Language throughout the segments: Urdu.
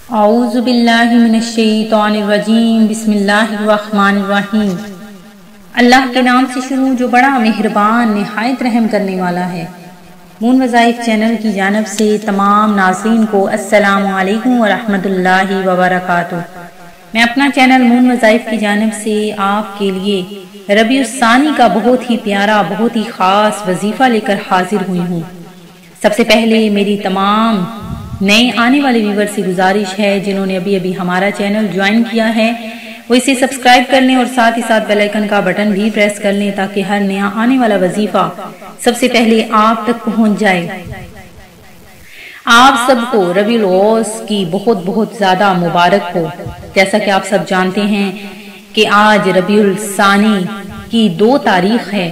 اعوذ باللہ من الشیطان الرجیم بسم اللہ الرحمن الرحیم۔ اللہ کے نام سے شروع جو بڑا مہربان نہایت رحم کرنے والا ہے۔ مون وظائف چینل کی جانب سے تمام ناظرین کو السلام علیکم ورحمۃ اللہ وبرکاتہ۔ میں اپنا چینل مون وظائف کی جانب سے آپ کے لیے ربیع الثانی کا بہت ہی پیارا بہت ہی خاص وظیفہ لے کر حاضر ہوئی ہوں۔ سب سے پہلے میری تمام نئے آنے والے ویور سے گزارش ہے جنہوں نے ابھی ہمارا چینل جوائن کیا ہے وہ اسے سبسکرائب کر لیں اور ساتھ ہی ساتھ بیل آئیکن کا بٹن بھی پریس کر لیں تاکہ ہر نیا آنے والا وظیفہ سب سے پہلے آپ تک پہنچ جائے۔ آپ سب کو ربیع الاوسط کی بہت بہت زیادہ مبارک ہو۔ جیسا کہ آپ سب جانتے ہیں کہ آج ربیع الثانی کی 2 تاریخ ہے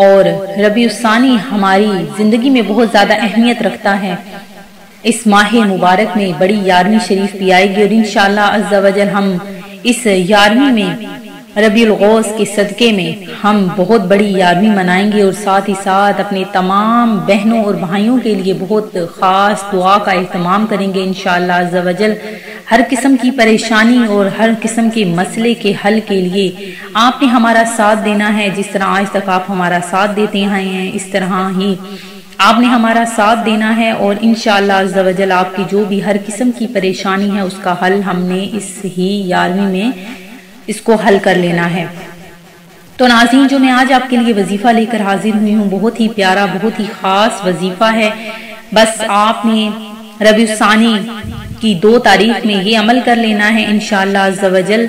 اور ربیع الثانی ہماری زندگی میں بہت زیادہ اہمیت رکھتا ہے۔ اس ماہ مبارک میں بڑی 11ویں شریف بھی آئے گی اور انشاءاللہ عز و جل ہم اس 11ویں میں ربیع الاوسط کے صدقے میں ہم بہت بڑی 11ویں منائیں گے اور ساتھ ہی ساتھ اپنے تمام بہنوں اور بھائیوں کے لیے بہت خاص دعا کا اہتمام کریں گے انشاءاللہ عز و جل۔ ہر قسم کی پریشانی اور ہر قسم کے مسئلے کے حل کے لیے آپ نے ہمارا ساتھ دینا ہے۔ جس طرح آج تک آپ ہمارا ساتھ دیتے آئے ہیں اس طرح ہی آپ نے ہمارا ساتھ دینا ہے اور انشاءاللہ عز و جل آپ کی جو بھی ہر قسم کی پریشانی ہے اس کا حل ہم نے اس ہی 11ویں میں اس کو حل کر لینا ہے۔ تو ناظرین جو میں آج آپ کے لیے وظیفہ لے کر حاضر ہوئی ہوں بہت ہی پیارا بہت ہی خاص وظیفہ ہے۔ بس آپ نے ربیع الثانی کی 2 تاریخ میں یہ عمل کر لینا ہے انشاءاللہ عز و جل۔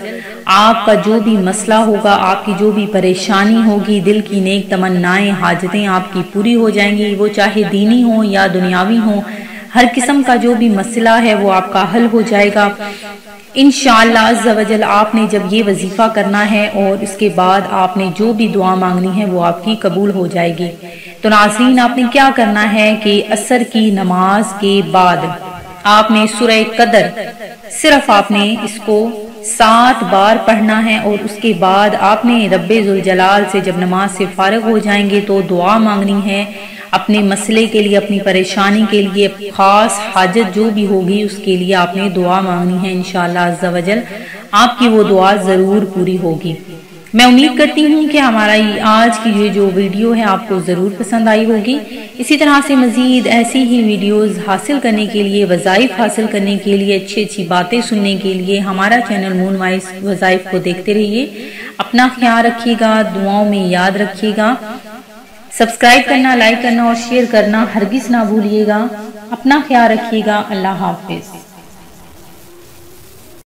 آپ کا جو بھی مسئلہ ہوگا آپ کی جو بھی پریشانی ہوگی دل کی نیک تمنائیں حاجتیں آپ کی پوری ہو جائیں گی، وہ چاہے دینی ہوں یا دنیاوی ہوں، ہر قسم کا جو بھی مسئلہ ہے وہ آپ کا حل ہو جائے گا انشاءاللہ عز و جل۔ آپ نے جب یہ وظیفہ کرنا ہے اور اس کے بعد آپ نے جو بھی دعا مانگنی ہے وہ آپ کی قبول ہو جائے گی۔ تو ناظرین آپ نے کیا کرنا ہے کہ عصر کی نماز کے بعد آپ نے سورہ قدر صرف آپ نے اس کو 7 بار پڑھنا ہے اور اس کے بعد آپ نے رب ذوالجلال سے جب نماز سے فارغ ہو جائیں گے تو دعا مانگنی ہے اپنے مسئلے کے لیے اپنی پریشانی کے لیے خاص حاجت جو بھی ہوگی اس کے لیے آپ نے دعا مانگنی ہے انشاءاللہ عز و جل۔ آپ کی وہ دعا ضرور پوری ہوگی۔ میں امید کرتی ہوں کہ ہمارا آج کی یہ جو ویڈیو ہے آپ کو ضرور پسند آئی ہوگی۔ اسی طرح سے مزید ایسی ہی ویڈیوز حاصل کرنے کے لیے وظائف حاصل کرنے کے لیے اچھی باتیں سننے کے لیے ہمارا چینل مون وظائف کو دیکھتے رہیے۔ اپنا خیال رکھیے گا، دعاؤں میں یاد رکھیے گا، سبسکرائب کرنا لائک کرنا اور شیئر کرنا ہرگز نہ بھولیے گا۔ اپنا خیال رکھیے گا۔ اللہ حافظ۔